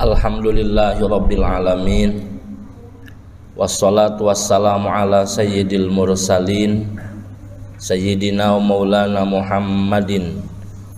Alhamdulillahirabbil alamin. Wassalatu wassalamu ala sayyidil mursalin sayyidina wa maulana Muhammadin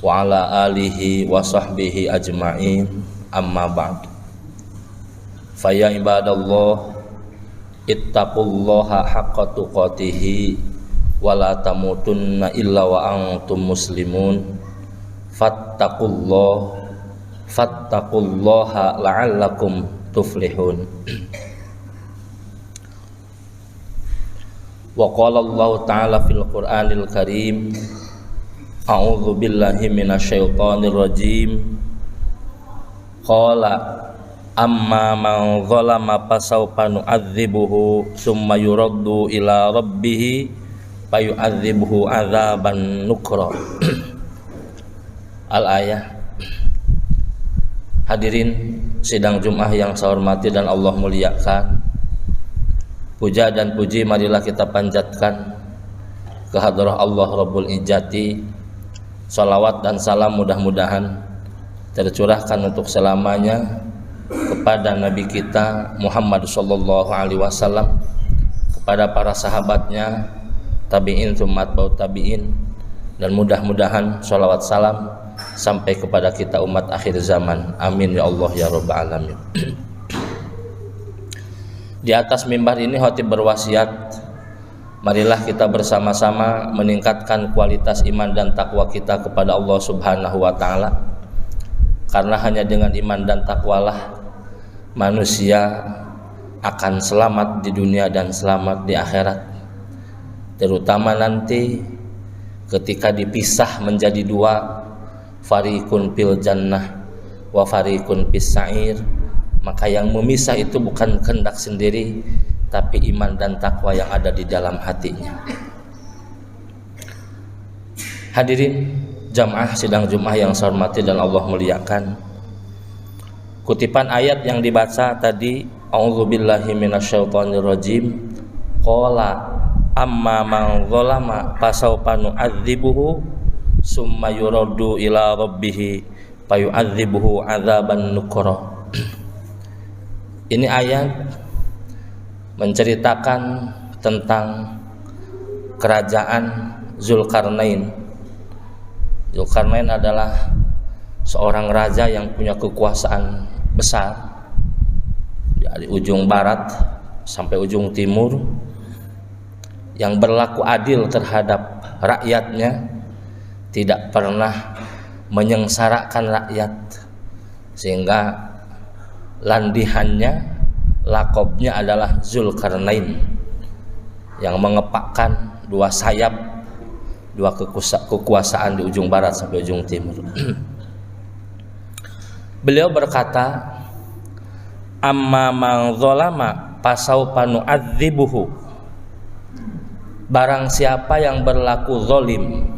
wa ala alihi wa sahbihi ajma'in. Amma ba'd. Faya ibadallah, ittaqullaha haqqa tuqatih wa la tamutunna illa wa antum muslimun. Fattaqullaha la'allakum tuflihun. Wa qala Allah ta'ala fil Qur'anil Karim, a'udzu billahi minasyaitonir rajim. Qala amma man zalama fasawfa nu'adzibuhu summa yuraddu ila rabbih fayu'adzibuhu 'adzaban nukra. Al-ayah. Hadirin sidang Jumat yang saya hormati dan Allah muliakan, puja dan puji marilah kita panjatkan kehadrah Allah Rabbul Izzati. Salawat dan salam mudah-mudahan tercurahkan untuk selamanya kepada Nabi kita Muhammad sallallahu alaihi wasallam, kepada para sahabatnya, tabi'in tsumma tabi'in, dan mudah-mudahan salawat salam sampai kepada kita umat akhir zaman. Amin ya Allah ya rabbal alamin. Di atas mimbar ini khatib berwasiat, marilah kita bersama-sama meningkatkan kualitas iman dan takwa kita kepada Allah Subhanahu wa taala. Karena hanya dengan iman dan takwalah manusia akan selamat di dunia dan selamat di akhirat. Terutama nanti ketika dipisah menjadi dua, fariqun fil jannah wa fariqun fis sa'ir, maka yang memisah itu bukan kehendak sendiri, tapi iman dan takwa yang ada di dalam hatinya. Hadirin jamaah sidang Jumat yang saya hormati dan Allah muliakan, kutipan ayat yang dibaca tadi, a'udzubillahi minasyaitonir rajim, qala amma man zalama fasawfa nu'adzibuhu summa yuraddu ila rabbih fayu'adzibuhu 'adzaban nukra. Ini ayat menceritakan tentang kerajaan Zulkarnain. Zulkarnain adalah seorang raja yang punya kekuasaan besar dari ujung barat sampai ujung timur, yang berlaku adil terhadap rakyatnya, tidak pernah menyengsarakan rakyat, sehingga landihannya, lakobnya adalah Zulkarnain, yang mengepakkan dua sayap, dua kekuasaan di ujung barat sampai ujung timur. Beliau berkata, amma man zalama fasawfa nu'adzibuhu, barang siapa yang berlaku zalim,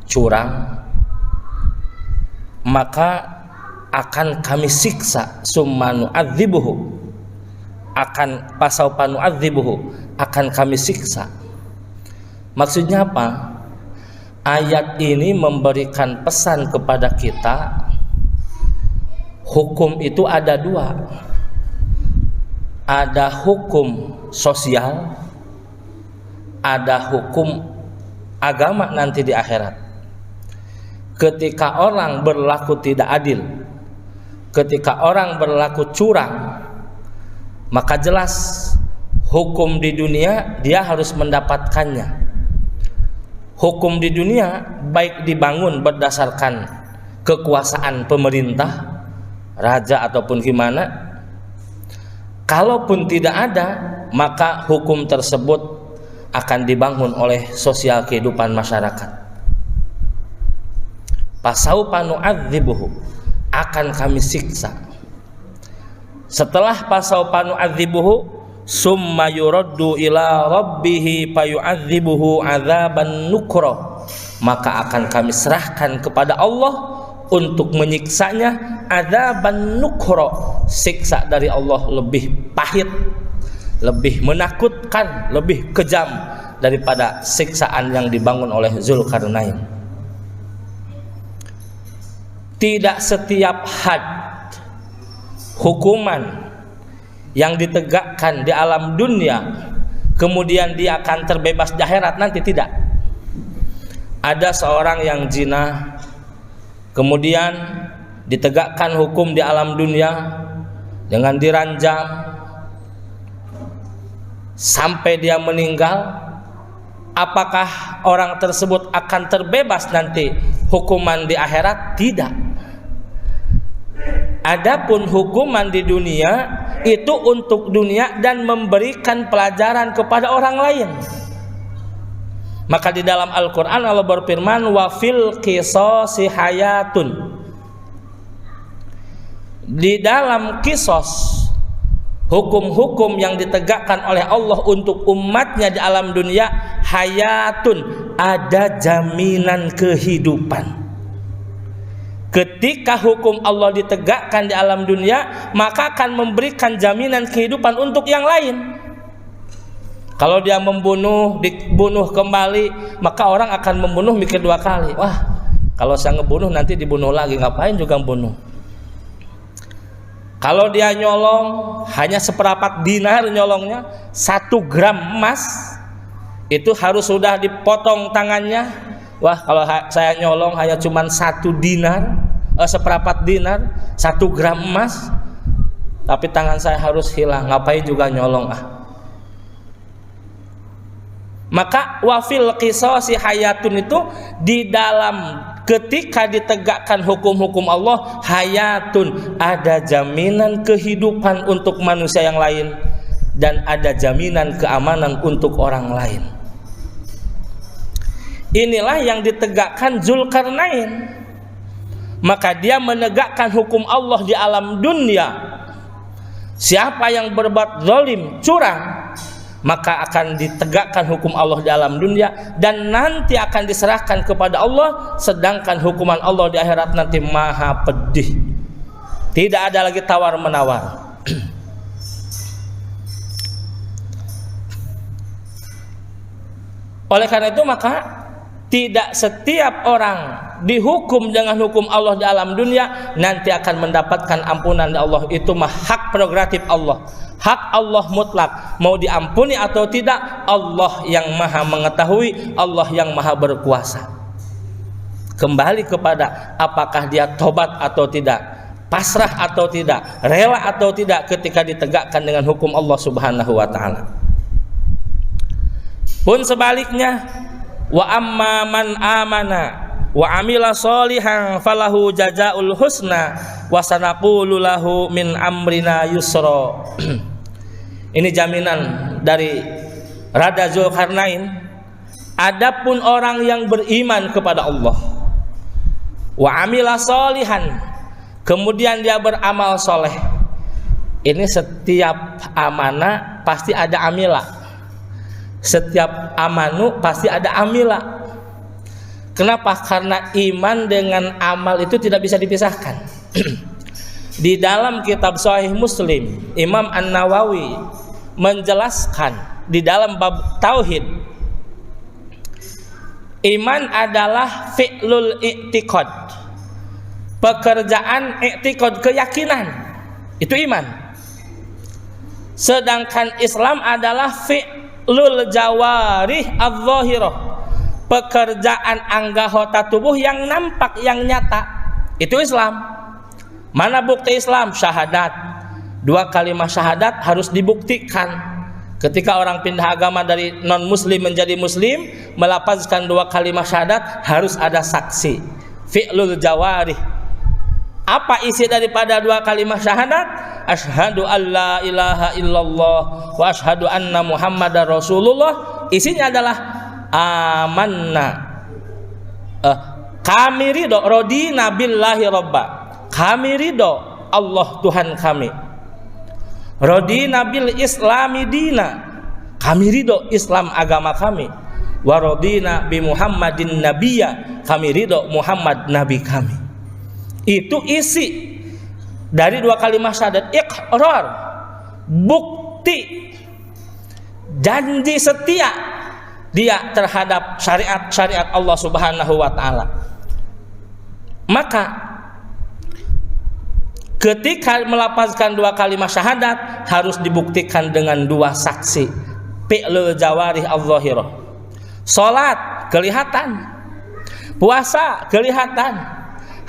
curang, maka akan kami siksa. Summa nu'adzibuhu, akan fasawfa nu'adzibuhu, akan kami siksa. Maksudnya apa? Ayat ini memberikan pesan kepada kita, hukum itu ada dua. Ada hukum sosial, ada hukum agama nanti di akhirat. Ketika orang berlaku tidak adil, ketika orang berlaku curang, maka jelas hukum di dunia dia harus mendapatkannya. Hukum di dunia baik dibangun berdasarkan kekuasaan pemerintah, raja ataupun gimana, kalaupun tidak ada, maka hukum tersebut akan dibangun oleh sosial kehidupan masyarakat. Fasawfa nu'adzibuhu, akan kami siksa. Setelah fasawfa nu'adzibuhu, summa yuraddu ila rabbih fayu'adzibuhu 'adzaban nukra, maka akan kami serahkan kepada Allah untuk menyiksanya, 'adzaban nukra, siksa dari Allah lebih pahit, lebih menakutkan, lebih kejam daripada siksaan yang dibangun oleh Zulkarnain. Tidak setiap had hukuman yang ditegakkan di alam dunia kemudian dia akan terbebas di akhirat nanti, tidak. Ada seorang yang zina kemudian ditegakkan hukum di alam dunia dengan diranjam sampai dia meninggal. Apakah orang tersebut akan terbebas nanti hukuman di akhirat? Tidak. Adapun hukuman di dunia itu untuk dunia dan memberikan pelajaran kepada orang lain. Maka di dalam Al-Quran Allah berfirman, wa fil qisasi hayatun. Di dalam kisos, hukum-hukum yang ditegakkan oleh Allah untuk umatnya di alam dunia, hayatun, ada jaminan kehidupan. Ketika hukum Allah ditegakkan di alam dunia, maka akan memberikan jaminan kehidupan untuk yang lain. Kalau dia membunuh, dibunuh kembali, maka orang akan membunuh mikir dua kali. Wah, kalau saya ngebunuh nanti dibunuh lagi, ngapain juga membunuh. Kalau dia nyolong hanya seperempat dinar nyolongnya, 1 gram emas itu harus sudah dipotong tangannya. Wah, kalau saya nyolong hanya cuma 1 dinar, seperempat dinar, 1 gram emas, tapi tangan saya harus hilang, ngapain juga nyolong ah. Maka wafil qisasi hayatun itu di dalam ketika ditegakkan hukum-hukum Allah, hayatun, ada jaminan kehidupan untuk manusia yang lain dan ada jaminan keamanan untuk orang lain. Inilah yang ditegakkan Zulkarnain. Maka dia menegakkan hukum Allah di alam dunia. Siapa yang berbuat zalim, curang, maka akan ditegakkan hukum Allah di alam dunia dan nanti akan diserahkan kepada Allah. Sedangkan hukuman Allah di akhirat nanti maha pedih, tidak ada lagi tawar menawar. Oleh karena itu maka tidak setiap orang dihukum dengan hukum Allah di alam dunia nanti akan mendapatkan ampunan dari Allah. Itu mah hak prerogatif Allah, hak Allah mutlak, mau diampuni atau tidak Allah yang maha mengetahui, Allah yang maha berkuasa. Kembali kepada apakah dia tobat atau tidak, pasrah atau tidak, rela atau tidak ketika ditegakkan dengan hukum Allah Subhanahu wa ta'ala. Pun sebaliknya, wa amma man amana wa amila sholihan falahu jazaul husna wa sanaqulu lahu min amrina yusra. Ini jaminan dari Raja Zulkarnain. Adapun orang yang beriman kepada Allah, wa amila sholihan, kemudian dia beramal soleh. Ini setiap amanah pasti ada amila. Setiap amanu pasti ada amila. Kenapa? Karena iman dengan amal itu tidak bisa dipisahkan. Di dalam kitab Sahih Muslim, Imam An-Nawawi menjelaskan di dalam bab tauhid, iman adalah fi'lul i'tiqad, pekerjaan i'tiqad, keyakinan, itu iman. Sedangkan Islam adalah fi'lul jawarih adz-dzahirah, pekerjaan anggota tubuh yang nampak, yang nyata, itu Islam. Mana bukti Islam? Syahadat. 2 kalimat syahadat harus dibuktikan. Ketika orang pindah agama dari non muslim menjadi muslim, melafazkan 2 kalimat syahadat harus ada saksi. Fi'lul jawarih. Apa isi daripada 2 kalimat syahadat? Asyhadu alla ilaha illallah wa asyhadu anna muhammadar rasulullah. Isinya adalah amanna, kami ridho, rodina billahi robba, kami ridho Allah Tuhan kami, rodina bil islami dina, kami ridho Islam agama kami, wa rodina bi muhammadin nabiyya, kami ridho Muhammad nabi kami. Itu isi dari 2 kalimat syahadat. Iqrar, bukti janji setia dia terhadap syariat-syariat Allah Subhanahu wa ta'ala. Maka Ketika melafazkan 2 kalimat syahadat harus dibuktikan dengan 2 saksi. Fi'lul jawarih adh-dhahirah. Salat kelihatan, puasa kelihatan,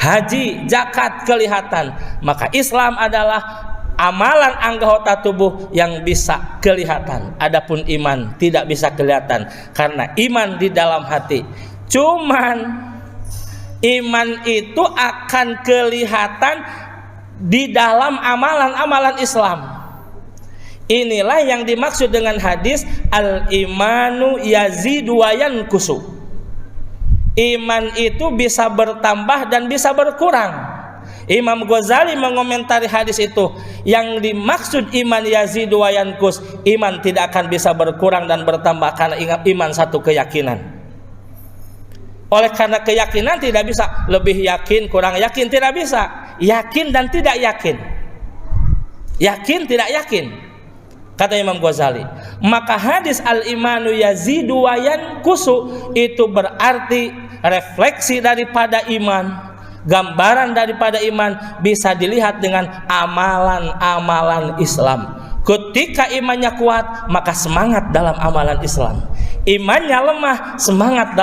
haji, zakat kelihatan. Maka Islam adalah amalan anggota tubuh yang bisa kelihatan. Adapun iman tidak bisa kelihatan karena iman di dalam hati. Cuman iman itu akan kelihatan di dalam amalan-amalan Islam. Inilah yang dimaksud dengan hadis al-imanu yazidu wa yanqusu. Iman itu bisa bertambah dan bisa berkurang. Imam Ghazali mengomentari hadis itu, yang dimaksud iman yazidu wa yanqus, iman tidak akan bisa berkurang dan bertambah karena iman satu keyakinan. Oleh karena keyakinan tidak bisa lebih yakin, kurang yakin, tidak bisa. Yakin dan tidak yakin. Yakin tidak yakin. Kata Imam Ghazali. Maka hadis al-imanu yazidu wa yanqusu itu berarti refleksi daripada iman, gambaran daripada iman bisa dilihat dengan amalan-amalan Islam. Ketika imannya kuat, maka semangat dalam amalan Islam. Imannya lemah, semangat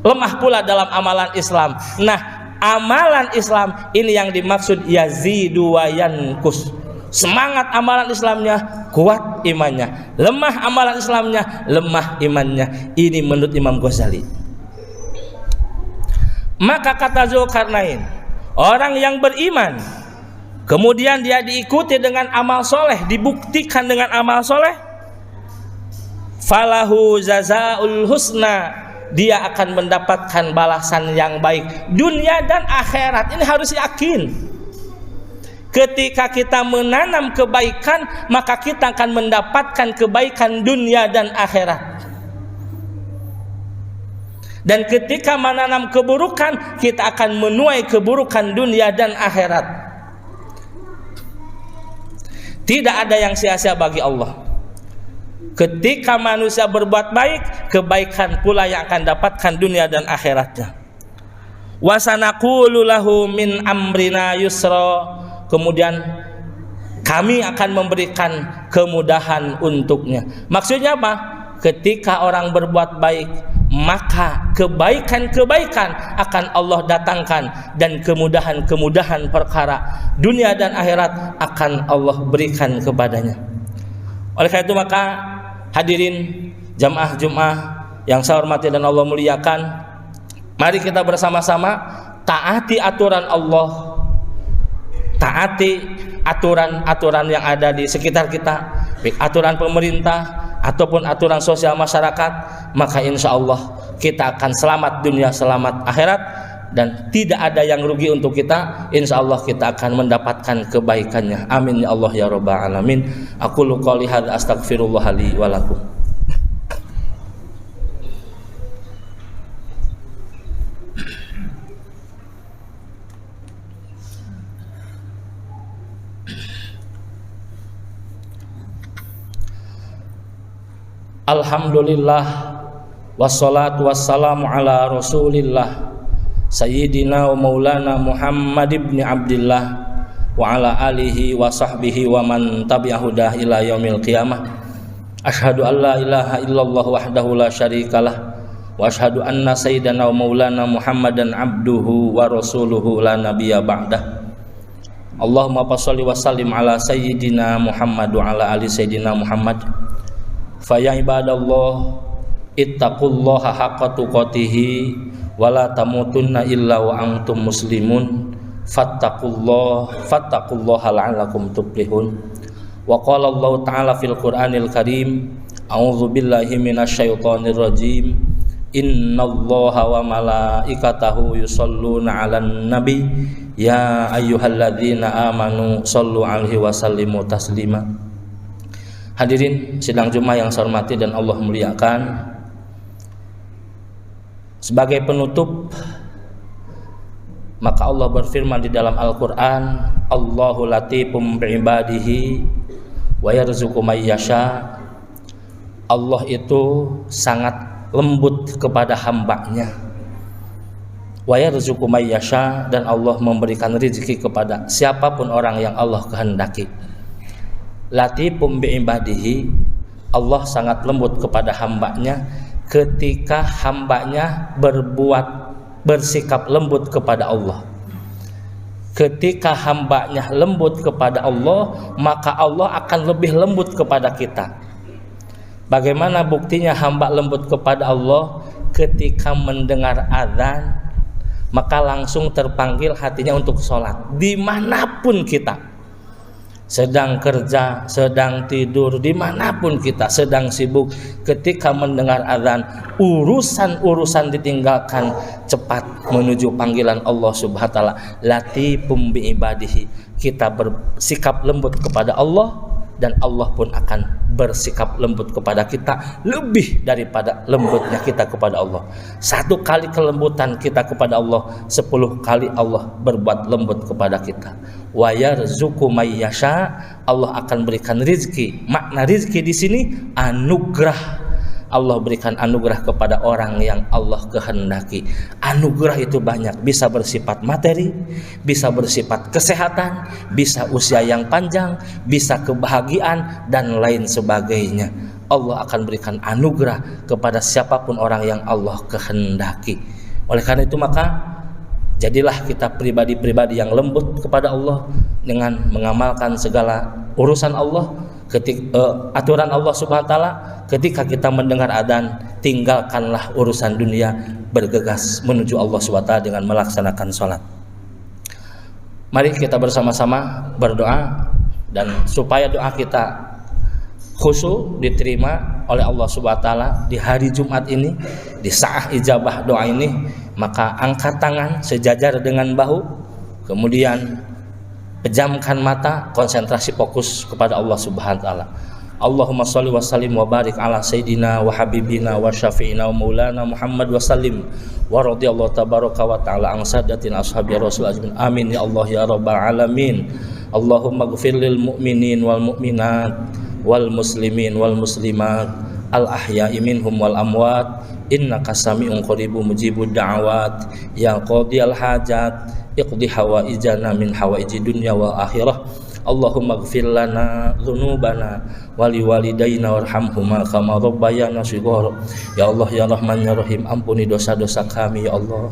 lemah pula dalam amalan Islam. Nah, amalan Islam ini yang dimaksud yazidu wa yanqus. Semangat amalan Islamnya, kuat imannya. Lemah amalan Islamnya, lemah imannya. Ini menurut Imam Ghazali. Maka kata Zulkarnain, orang yang beriman kemudian dia diikuti dengan amal soleh, dibuktikan dengan amal soleh, falahu jazaul husna, dia akan mendapatkan balasan yang baik dunia dan akhirat. Ini harus yakin. Ketika kita menanam kebaikan, maka kita akan mendapatkan kebaikan dunia dan akhirat. Dan ketika menanam keburukan, kita akan menuai keburukan dunia dan akhirat. Tidak ada yang sia-sia bagi Allah. Ketika manusia berbuat baik, kebaikan pula yang akan dapatkan dunia dan akhiratnya. Wa sanaqulu lahu min amrina yusra, kemudian kami akan memberikan kemudahan untuknya. Maksudnya apa? Ketika orang berbuat baik, maka kebaikan-kebaikan akan Allah datangkan, dan kemudahan-kemudahan perkara dunia dan akhirat akan Allah berikan kepadanya. Oleh karena itu maka hadirin jamaah Jumat yang saya hormati dan Allah muliakan, mari kita bersama-sama taati aturan Allah, taati aturan-aturan yang ada di sekitar kita, baik aturan pemerintah ataupun aturan sosial masyarakat, maka insya Allah kita akan selamat dunia, selamat akhirat, dan tidak ada yang rugi untuk kita. Insya Allah kita akan mendapatkan kebaikannya. Amin ya Allah ya rabbal alamin. Aqulu qouli hadza astaghfirullah li wa lakum. Alhamdulillah wassalatu wassalamu ala rasulillah sayyidina wa maulana Muhammad ibn Abdillah wa ala alihi wa sahbihi wa man tabi'ahudah ila yaumil qiyamah. Asyhadu an la ilaha illallah wahdahu la syarikalah wa asyhadu anna sayyidana wa maulana Muhammadan abduhu wa rasuluhu la nabiyya ba'dah. Allahumma shalli wa sallim ala sayyidina Muhammad wa ala ali sayyidina Muhammad. Fa ya ibadallah ittaqullaha haqqa tuqatih wa la tamutunna illa wa antum muslimun fattaqullaha la'allakum tuflihun. Wa qala Allah ta'ala fil Qur'anil Karim, a'udzu billahi minasyaitonir rajim, innallaha wa malaikatahu yusholluna 'alan nabi ya ayyuhalladzina amanu shollu 'alaihi wa sallimu taslima. Hadirin sidang Jumat yang saya hormati dan Allah muliakan, sebagai penutup maka Allah berfirman di dalam Al-Qur'an, Allahu latifum bi'ibadihi wa yarzuqu may yasha. Allah itu sangat lembut kepada hambanya. Wa yarzuqu may yasha, dan Allah memberikan rezeki kepada siapapun orang yang Allah kehendaki. Latifum bi ibadihi, Allah sangat lembut kepada hambanya ketika hambanya bersikap lembut kepada Allah. Ketika hambanya lembut kepada Allah, maka Allah akan lebih lembut kepada kita. Bagaimana buktinya hamba lembut kepada Allah? Ketika mendengar azan, maka langsung terpanggil hatinya untuk sholat dimanapun kita, sedang kerja, sedang tidur, dimanapun kita, sedang sibuk. Ketika mendengar azan, urusan-urusan ditinggalkan, cepat menuju panggilan Allah subhanahu wa ta'ala. Latifum bi ibadihi, kita bersikap lembut kepada Allah, dan Allah pun akan bersikap lembut kepada kita lebih daripada lembutnya kita kepada Allah. 1 kali kelembutan kita kepada Allah, 10 kali Allah berbuat lembut kepada kita. Wa yarzuqu may yasha, Allah akan berikan rizki. Makna rizki di sini anugerah. Allah berikan anugerah kepada orang yang Allah kehendaki. Anugerah itu banyak, bisa bersifat materi, bisa bersifat kesehatan, bisa usia yang panjang, bisa kebahagiaan, dan lain sebagainya. Allah akan berikan anugerah kepada siapapun orang yang Allah kehendaki. Oleh karena itu maka jadilah kita pribadi-pribadi yang lembut kepada Allah dengan mengamalkan segala urusan Allah. Aturan Allah subhanahu wa ta'ala. Ketika kita mendengar adzan, tinggalkanlah urusan dunia, bergegas menuju Allah subhanahu wa ta'ala dengan melaksanakan sholat. Mari kita bersama-sama berdoa, dan supaya doa kita khusyuk diterima oleh Allah subhanahu wa ta'ala di hari Jumat ini, di saat ijabah doa ini, maka angkat tangan sejajar dengan bahu, kemudian pejamkan mata, konsentrasi fokus kepada Allah subhanahu wa ta'ala. Allahumma sholli wa sallim wa barik ala sayyidina wa habibina wa syafi'ina wa maulana Muhammad wa sallim wa radiyallahu tabaraka wa ta'ala an sadatina ashabi rasul ajmin. Amin ya Allah ya rabbal alamin. Allahumma ighfir lil mu'minin wal mu'minat wal muslimin wal muslimat al ahya'i minhum wal amwat, innaka sami'un qaribun mujibud da'awat ya qadiyal hajat iqdi hawaijana min hawaiji dunya wal akhirah. Allahumma ighfir lana dzunubana wa liwalidayna warhamhuma kama rabbayana shighara. Ya Allah ya Rahman ya Rahim, ampuni dosa-dosa kami ya Allah,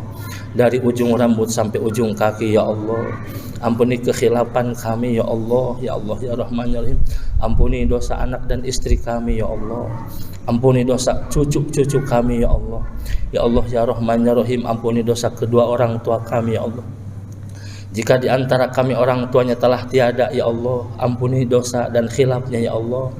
dari ujung rambut sampai ujung kaki ya Allah. Ampuni kekhilafan kami ya Allah. Ya Allah ya Rahman ya Rahim, ampuni dosa anak dan istri kami ya Allah. Ampuni dosa cucu-cucu kami ya Allah. Ya Allah ya Rahman ya Rahim, ampuni dosa kedua orang tua kami ya Allah. Jika di antara kami orang tuanya telah tiada ya Allah, ampuni dosa dan khilafnya ya Allah.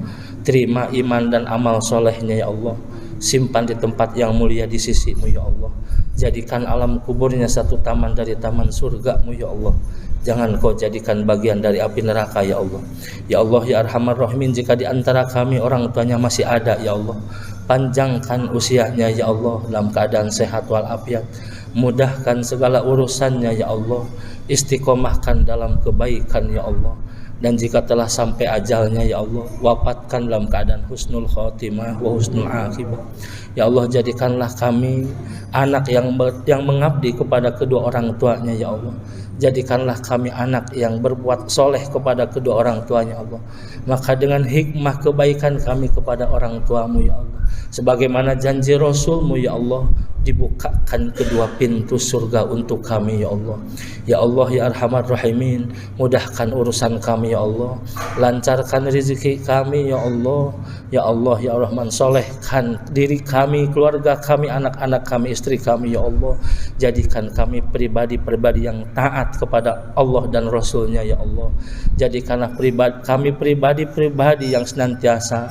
Terima iman dan amal solehnya ya Allah. Simpan di tempat yang mulia di sisi-Mu ya Allah. Jadikan alam kuburnya satu taman dari taman surga-Mu ya Allah. Jangan Kau jadikan bagian dari api neraka ya Allah. Ya Allah ya Arhamar Rahimin, jika di antara kami orang tuanya masih ada ya Allah, panjangkan usianya ya Allah dalam keadaan sehat walafiat. Mudahkan segala urusannya ya Allah, istiqomahkan dalam kebaikan ya Allah. Dan jika telah sampai ajalnya ya Allah, wafatkan dalam keadaan husnul khotimah wa husnul akibah. Ya Allah, jadikanlah kami anak yang mengabdi kepada kedua orang tuanya ya Allah. Jadikanlah kami anak yang berbuat soleh kepada kedua orang tuanya Allah. Maka dengan hikmah kebaikan kami kepada orang tuamu ya Allah, sebagaimana janji Rasulmu ya Allah, dibukakan kedua pintu surga untuk kami ya Allah. Ya Allah ya Arhamar Rahimin, mudahkan urusan kami ya Allah, lancarkan rezeki kami ya Allah. Ya Allah ya Rahman, solehkan diri kami, keluarga kami, anak-anak kami, istri kami ya Allah. Jadikan kami pribadi-pribadi yang taat kepada Allah dan Rasulnya ya Allah. Jadikanlah kami pribadi-pribadi yang senantiasa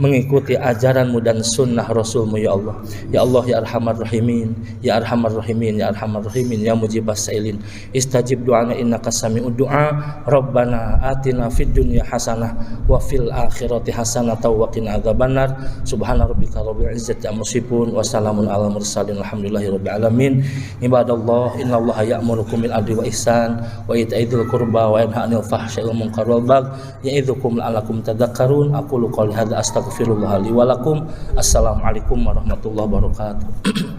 mengikuti ajaranmu dan sunnah Rasulmu ya Allah. Ya Allah ya Arhamar Rahimin, ya Arhamar Rahimin, ya Arhamar Rahimin, ya Mujibas Sa'ilin, istajib du'ana innaka sami'ud du'a. Rabbana atina fid dunya hasanah wa fil akhirati hasanah wa qina adzabannar. Subhana rabbika rabbil izzati amma yasifun wa salamun alal mursalin walhamdulillahi rabbil alamin. Ibadallah, innallaha ya'murukum bil adli wa ihsan wa ita'i dzil qurba wa yanha 'anil fahsya'i wal munkari wal baghi ya'idzukum la'allakum tadhakkarun. Aqulu qouli hadza astaghfirullah li wa lakum. Assalamualaikum warahmatullahi wabarakatuh.